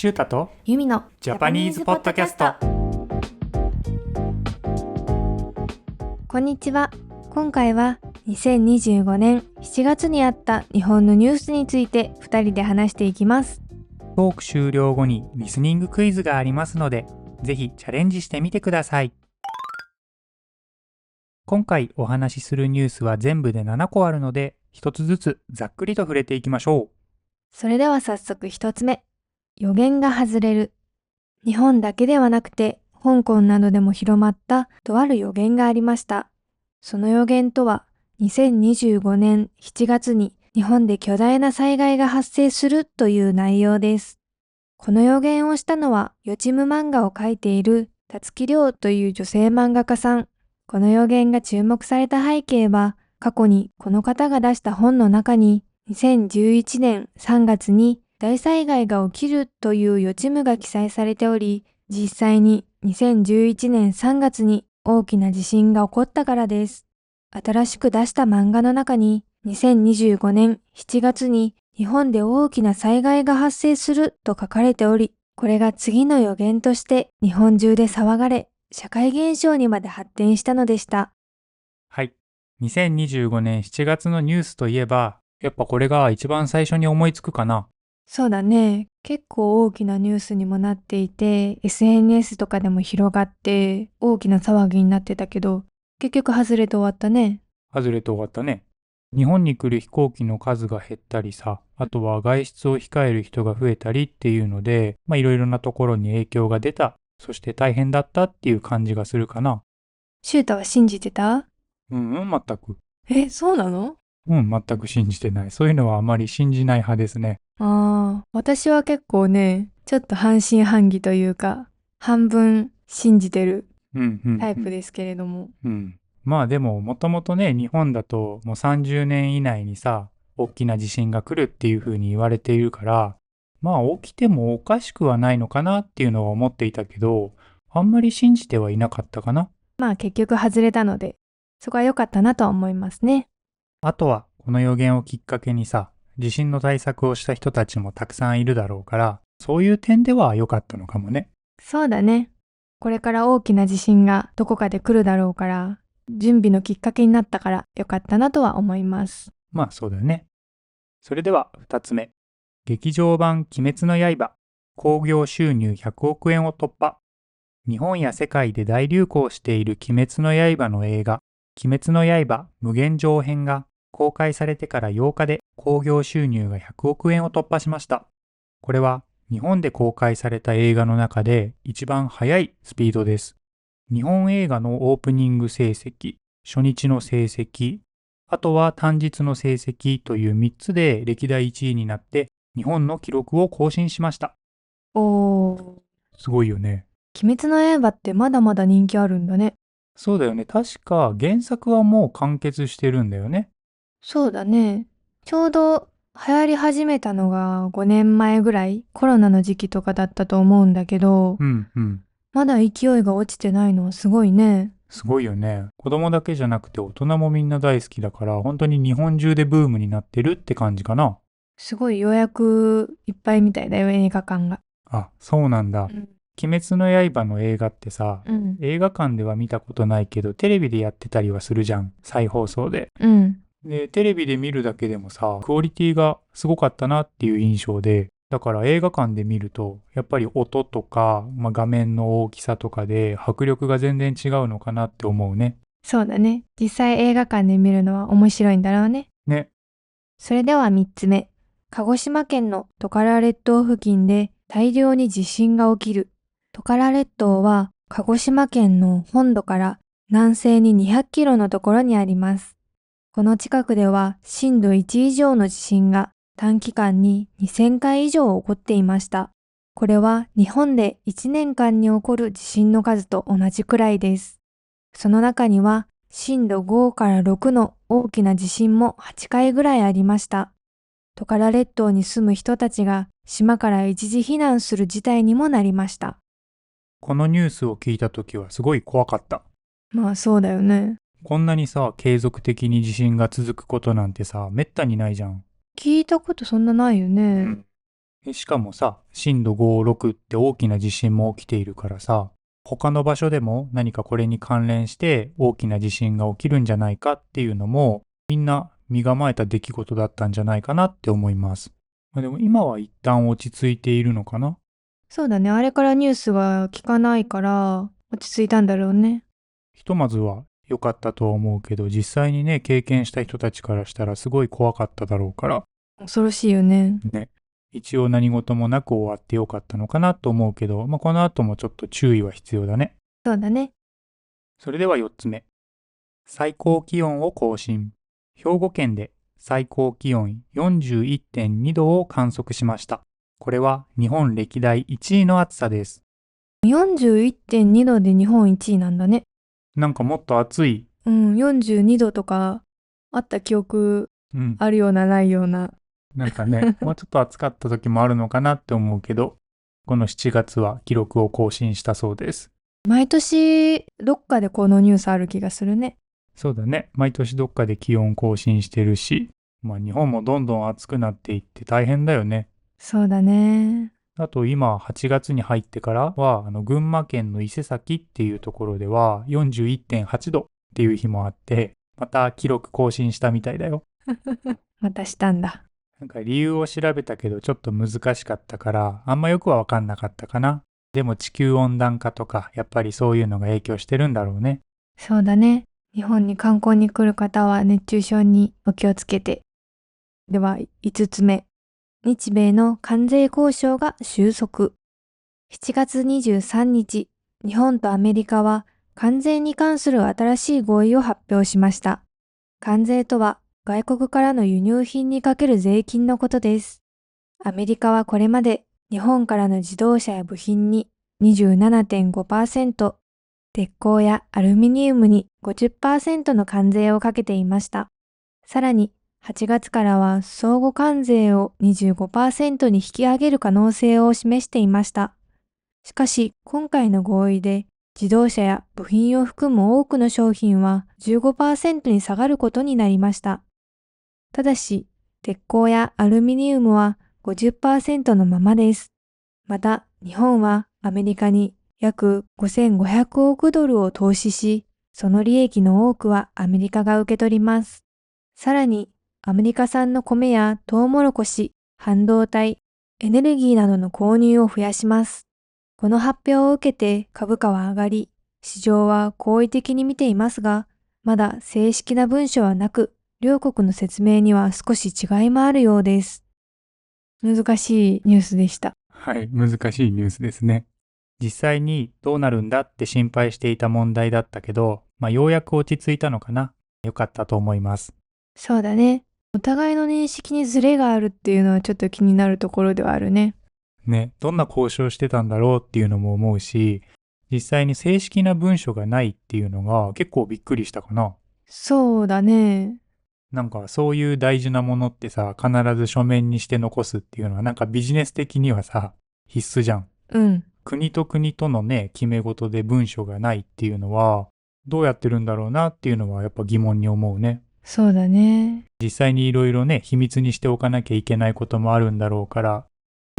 シュータとユミのジャパニーズポッドキャスト。こんにちは。今回は2025年7月にあった日本のニュースについて2人で話していきます。トーク終了後にリスニングクイズがありますので、ぜひチャレンジしてみてください。今回お話しするニュースは全部で7個あるので、一つずつざっくりと触れていきましょう。それでは早速1つ目。予言が外れる。日本だけではなくて香港などでも広まったとある予言がありました。その予言とは2025年7月に日本で巨大な災害が発生するという内容です。この予言をしたのは予知夢漫画を描いている辰木亮という女性漫画家さん。この予言が注目された背景は過去にこの方が出した本の中に2011年3月に大災害が起きるという予知夢が記載されており、実際に2011年3月に大きな地震が起こったからです。新しく出した漫画の中に2025年7月に日本で大きな災害が発生すると書かれており、これが次の予言として日本中で騒がれ、社会現象にまで発展したのでした。はい。2025年7月のニュースといえば、やっぱこれが一番最初に思いつくかな。そうだね。結構大きなニュースにもなっていて、SNS とかでも広がって大きな騒ぎになってたけど、結局外れて終わったね。外れて終わったね。日本に来る飛行機の数が減ったりさ、あとは外出を控える人が増えたりっていうので、いろいろなところに影響が出た、そして大変だったっていう感じがするかな。シュータは信じてた？全く。そうなの？全く信じてない。そういうのはあまり信じない派ですね。私は結構ね、ちょっと半信半疑というか、半分信じてるタイプですけれども。でも、もともとね、日本だともう30年以内にさ、大きな地震が来るっていう風に言われているから、起きてもおかしくはないのかなっていうのは思っていたけど、あんまり信じてはいなかったかな。結局外れたので、そこは良かったなとは思いますね。あとは、この予言をきっかけにさ、地震の対策をした人たちもたくさんいるだろうから、そういう点では良かったのかもね。そうだね。これから大きな地震がどこかで来るだろうから、準備のきっかけになったから良かったなとは思います。そうだよね。それでは2つ目。劇場版鬼滅の刃、興行収入100億円を突破。日本や世界で大流行している鬼滅の刃の映画、鬼滅の刃無限上編が公開されてから8日で興行収入が100億円を突破しました。これは日本で公開された映画の中で一番速いスピードです。日本映画のオープニング成績、初日の成績、あとは単日の成績という3つで歴代1位になって日本の記録を更新しました。すごいよね。鬼滅の刃ってまだまだ人気あるんだね。そうだよね。確か原作はもう完結してるんだよね。そうだね。ちょうど流行り始めたのが5年前ぐらい、コロナの時期とかだったと思うんだけど、まだ勢いが落ちてないのはすごいね。すごいよね。子供だけじゃなくて大人もみんな大好きだから、本当に日本中でブームになってるって感じかな。すごい予約いっぱいみたいだよ、映画館が。あ、そうなんだ。鬼滅の刃の映画ってさ、映画館では見たことないけど、テレビでやってたりはするじゃん。再放送で。で、テレビで見るだけでもさ、クオリティがすごかったなっていう印象で、だから映画館で見ると、やっぱり音とか、画面の大きさとかで迫力が全然違うのかなって思うね。そうだね。実際映画館で見るのは面白いんだろうね。ね。それでは3つ目。鹿児島県のトカラ列島付近で大量に地震が起きる。トカラ列島は鹿児島県の本土から南西に200キロのところにあります。この近くでは震度1以上の地震が短期間に2000回以上起こっていました。これは日本で1年間に起こる地震の数と同じくらいです。その中には震度5から6の大きな地震も8回ぐらいありました。トカラ列島に住む人たちが島から一時避難する事態にもなりました。このニュースを聞いたときはすごい怖かった。そうだよね。こんなにさ、継続的に地震が続くことなんてさ、めったにないじゃん。聞いたことそんなないよね。しかもさ、震度5、6って大きな地震も起きているからさ、他の場所でも何かこれに関連して大きな地震が起きるんじゃないかっていうのも、みんな身構えた出来事だったんじゃないかなって思います。でも今は一旦落ち着いているのかな。そうだね。あれからニュースが聞かないから落ち着いたんだろうね。ひとまずは良かったとは思うけど、実際にね、経験した人たちからしたらすごい怖かっただろうから、恐ろしいよね。ね。一応何事もなく終わってよかったのかなと思うけど、この後もちょっと注意は必要だね。そうだね。それでは4つ目。最高気温を更新。兵庫県で最高気温41.2度を観測しました。これは日本歴代1位の暑さです。41.2度で日本一位なんだね。なんかもっと暑い、42度とかあった記憶あるようなないような。なんかね、もうちょっと暑かった時もあるのかなって思うけど、この7月は記録を更新したそうです。毎年どっかでこのニュースある気がするね。そうだね。毎年どっかで気温更新してるし、日本もどんどん暑くなっていって大変だよね。そうだね。あと今8月に入ってからは、群馬県の伊勢崎っていうところでは41.8度っていう日もあって、また記録更新したみたいだよ。またしたんだ。なんか理由を調べたけどちょっと難しかったから、あんまよくはわかんなかったかな。でも地球温暖化とか、やっぱりそういうのが影響してるんだろうね。そうだね。日本に観光に来る方は熱中症にお気をつけて。では5つ目。日米の関税交渉が収束。7月23日、日本とアメリカは関税に関する新しい合意を発表しました。関税とは外国からの輸入品にかける税金のことです。アメリカはこれまで日本からの自動車や部品に 27.5%、鉄鋼やアルミニウムに 50% の関税をかけていました。さらに8月からは相互関税を 25% に引き上げる可能性を示していました。しかし今回の合意で自動車や部品を含む多くの商品は 15% に下がることになりました。ただし鉄鋼やアルミニウムは 50% のままです。また日本はアメリカに約5500億ドルを投資し、その利益の多くはアメリカが受け取ります。さらにアメリカ産の米やトウモロコシ、半導体、エネルギーなどの購入を増やします。この発表を受けて株価は上がり、市場は好意的に見ていますが、まだ正式な文書はなく、両国の説明には少し違いもあるようです。難しいニュースでした。はい、難しいニュースですね。実際にどうなるんだって心配していた問題だったけど、ようやく落ち着いたのかな。よかったと思います。そうだね。お互いの認識にズレがあるっていうのはちょっと気になるところではあるね。ね、どんな交渉してたんだろうっていうのも思うし、実際に正式な文書がないっていうのが結構びっくりしたかな。そうだね。なんかそういう大事なものってさ、必ず書面にして残すっていうのはなんかビジネス的にはさ、必須じゃん。うん。国と国とのね、決め事で文書がないっていうのは、どうやってるんだろうなっていうのはやっぱ疑問に思うね。そうだね。実際にいろいろね、秘密にしておかなきゃいけないこともあるんだろうから、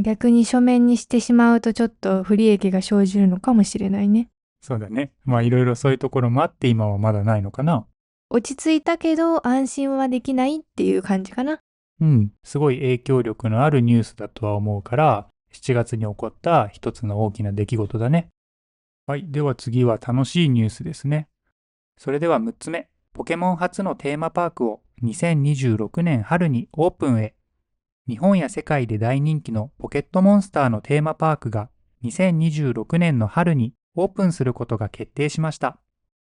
逆に書面にしてしまうとちょっと不利益が生じるのかもしれないね。そうだね。いろいろそういうところもあって今はまだないのかな。落ち着いたけど安心はできないっていう感じかな。うん、すごい影響力のあるニュースだとは思うから、7月に起こった一つの大きな出来事だね。はい、では次は楽しいニュースですね。それでは6つ目。ポケモン初のテーマパークを2026年春にオープンへ。日本や世界で大人気のポケットモンスターのテーマパークが2026年の春にオープンすることが決定しました。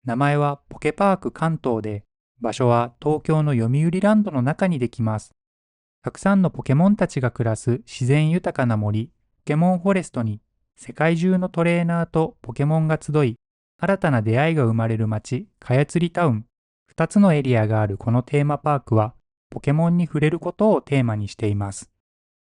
名前はポケパーク関東で、場所は東京の読売ランドの中にできます。たくさんのポケモンたちが暮らす自然豊かな森、ポケモンフォレストに世界中のトレーナーとポケモンが集い、新たな出会いが生まれる街、カヤツリタウン、2つのエリアがあるこのテーマパークは、ポケモンに触れることをテーマにしています。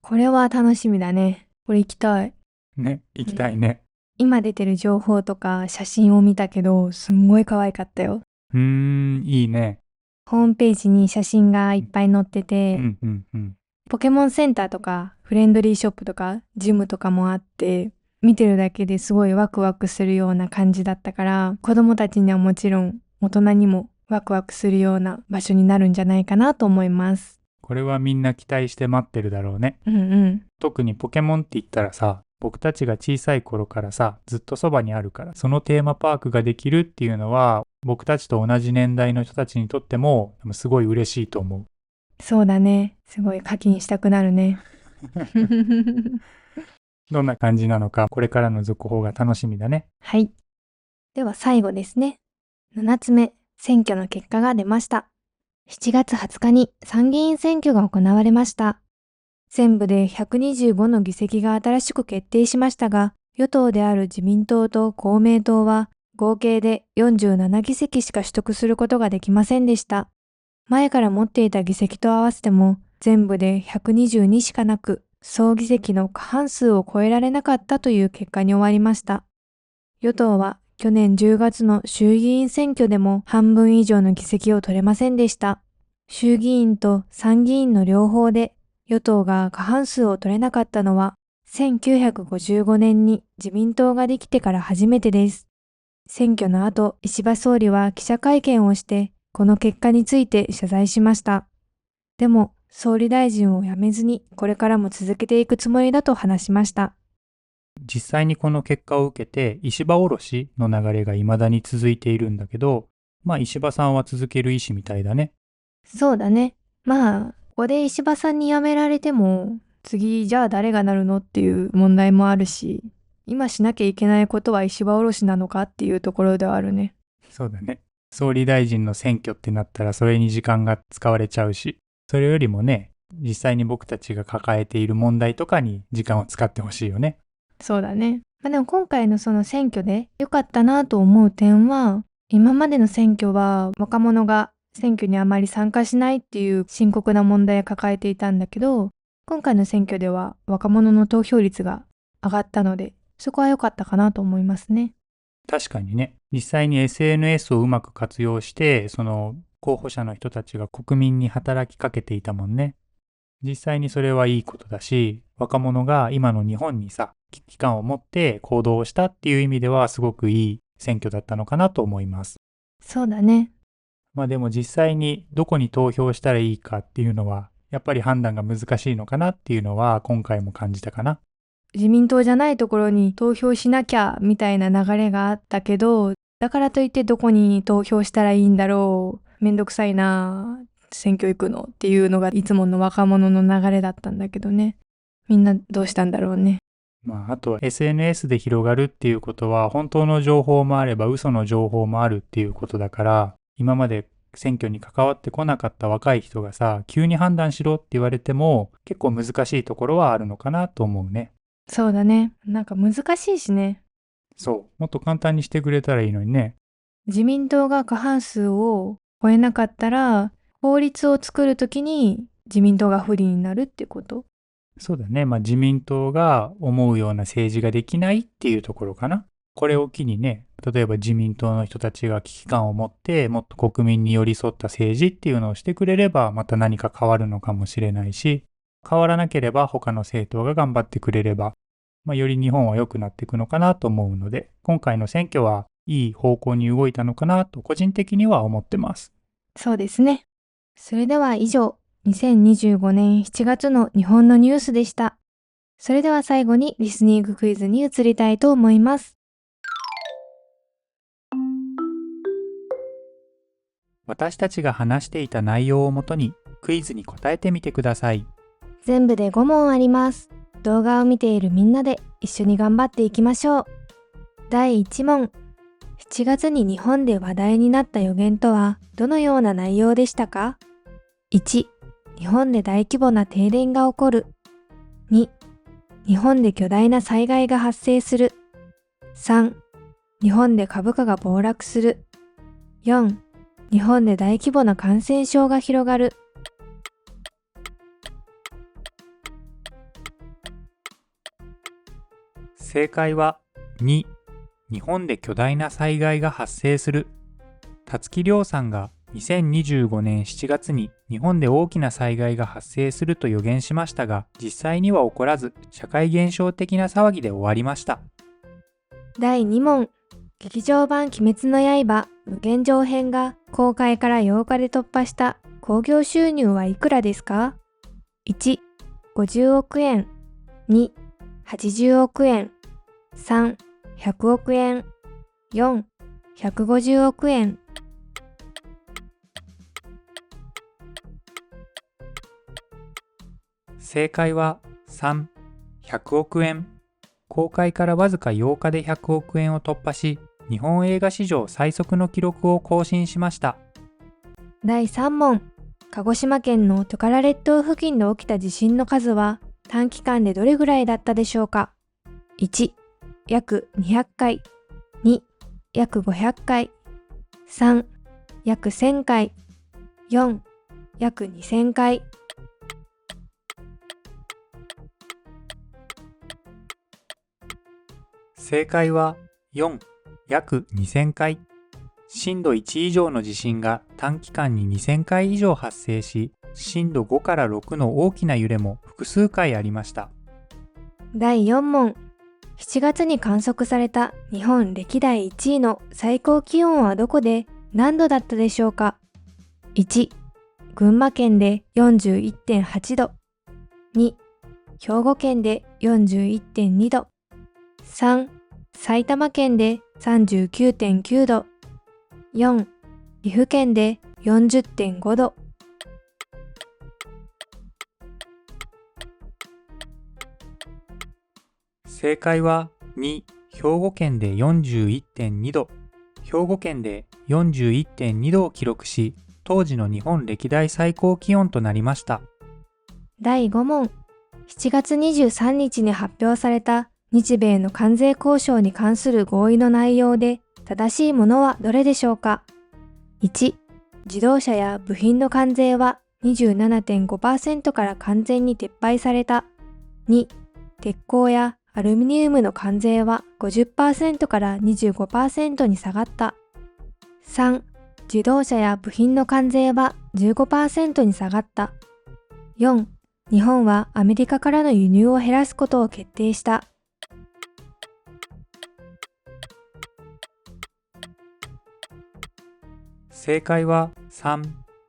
これは楽しみだね。これ行きたい。ね、行きたいね。今出てる情報とか写真を見たけど、すんごい可愛かったよ。いいね。ホームページに写真がいっぱい載ってて、うんうんうん。ポケモンセンターとかフレンドリーショップとかジムとかもあって、見てるだけですごいワクワクするような感じだったから、子供たちにはもちろん大人にもワクワクするような場所になるんじゃないかなと思います。これはみんな期待して待ってるだろうね。うんうん。特にポケモンって言ったらさ、僕たちが小さい頃からさ、ずっとそばにあるから、そのテーマパークができるっていうのは、僕たちと同じ年代の人たちにとっても、すごい嬉しいと思う。そうだね。すごい課金したくなるね。どんな感じなのか、これからの続報が楽しみだね。はい。では最後ですね。7つ目、選挙の結果が出ました。7月20日に参議院選挙が行われました。全部で125の議席が新しく決定しましたが、与党である自民党と公明党は合計で47議席しか取得することができませんでした。前から持っていた議席と合わせても全部で122しかなく、総議席の過半数を超えられなかったという結果に終わりました。与党は去年10月の衆議院選挙でも半分以上の議席を取れませんでした。衆議院と参議院の両方で与党が過半数を取れなかったのは1955年に自民党ができてから初めてです。選挙の後、石破総理は記者会見をしてこの結果について謝罪しました。でも総理大臣を辞めずにこれからも続けていくつもりだと話しました。実際にこの結果を受けて、石破おろしの流れが未だに続いているんだけど、石破さんは続ける意思みたいだね。そうだね。ここで石破さんに辞められても、次じゃあ誰がなるのっていう問題もあるし、今しなきゃいけないことは石破おろしなのかっていうところではあるね。そうだね。総理大臣の選挙ってなったらそれに時間が使われちゃうし、それよりもね、実際に僕たちが抱えている問題とかに時間を使ってほしいよね。そうだね。でも今回のその選挙で良かったなと思う点は、今までの選挙は若者が選挙にあまり参加しないっていう深刻な問題を抱えていたんだけど、今回の選挙では若者の投票率が上がったので、そこは良かったかなと思いますね。確かにね、実際に SNS をうまく活用して、その候補者の人たちが国民に働きかけていたもんね。実際にそれはいいことだし、若者が今の日本にさ、危機感を持って行動をしたっていう意味ではすごくいい選挙だったのかなと思います。そうだね。でも実際にどこに投票したらいいかっていうのは、やっぱり判断が難しいのかなっていうのは今回も感じたかな。自民党じゃないところに投票しなきゃみたいな流れがあったけど、だからといってどこに投票したらいいんだろう、めんどくさいな、選挙行くのっていうのがいつもの若者の流れだったんだけどね。みんなどうしたんだろうね。あとは SNS で広がるっていうことは本当の情報もあれば嘘の情報もあるっていうことだから、今まで選挙に関わってこなかった若い人がさ、急に判断しろって言われても結構難しいところはあるのかなと思うね。そうだね。なんか難しいしね。そう。もっと簡単にしてくれたらいいのにね。自民党が過半数を超えなかったら、法律を作るときに自民党が不利になるってこと。そうだね。自民党が思うような政治ができないっていうところかな。これを機にね、例えば自民党の人たちが危機感を持って、もっと国民に寄り添った政治っていうのをしてくれれば、また何か変わるのかもしれないし、変わらなければ他の政党が頑張ってくれれば、より日本は良くなっていくのかなと思うので、今回の選挙はいい方向に動いたのかなと個人的には思ってます。そうですね。それでは以上、2025年7月の日本のニュースでした。それでは最後にリスニングクイズに移りたいと思います。私たちが話していた内容をもとにクイズに答えてみてください。全部で5問あります。動画を見ているみんなで一緒に頑張っていきましょう。第1問。7月に日本で話題になった予言とはどのような内容でしたか？ 1. 日本で大規模な停電が起こる。2. 日本で巨大な災害が発生する。3. 日本で株価が暴落する。4. 日本で大規模な感染症が広がる。正解は2、日本で巨大な災害が発生する。たつきりょうさんが2025年7月に日本で大きな災害が発生すると予言しましたが、実際には起こらず、社会現象的な騒ぎで終わりました。第2問。劇場版鬼滅の刃無限上編が公開から8日で突破した興行収入はいくらですか？ 1、50億円。2、80億円。3、100億円。4、150億円。正解は3、100億円。公開からわずか8日で100億円を突破し、日本映画史上最速の記録を更新しました。第3問。鹿児島県のトカラ列島付近で起きた地震の数は短期間でどれぐらいだったでしょうか？ 1、約200回。2、約500回。3、約1000回。4、約2000回。正解は4、約2000回。震度1以上の地震が短期間に2000回以上発生し、震度5から6の大きな揺れも複数回ありました。第4問。7月に観測された日本歴代1位の最高気温はどこで何度だったでしょうか？ 1、群馬県で 41.8 度。2、兵庫県で 41.2 度。3、埼玉県で 39.9 度。4、岐阜県で 40.5 度。正解は2、兵庫県で 41.2 度。兵庫県で 41.2 度を記録し、当時の日本歴代最高気温となりました。第5問。7月23日に発表された日米の関税交渉に関する合意の内容で正しいものはどれでしょうか？ 1、自動車や部品の関税は 27.5% から完全に撤廃された。2、鉄鋼やアルミニウムの関税は 50% から 25% に下がった。3、自動車や部品の関税は 15% に下がった。4、日本はアメリカからの輸入を減らすことを決定した。正解は3、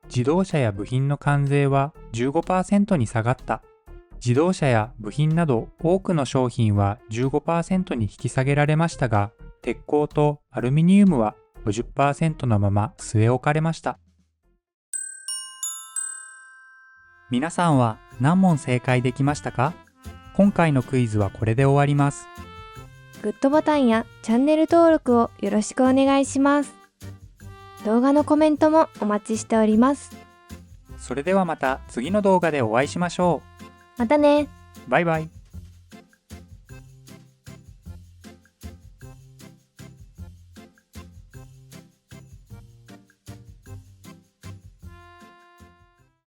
自動車や部品の関税は 15% に下がった。自動車や部品など多くの商品は 15% に引き下げられましたが、鉄鋼とアルミニウムは 50% のまま据え置かれました。皆さんは何問正解できましたか？今回のクイズはこれで終わります。グッドボタンやチャンネル登録をよろしくお願いします。動画のコメントもお待ちしております。それではまた次の動画でお会いしましょう。またね。バイバイ。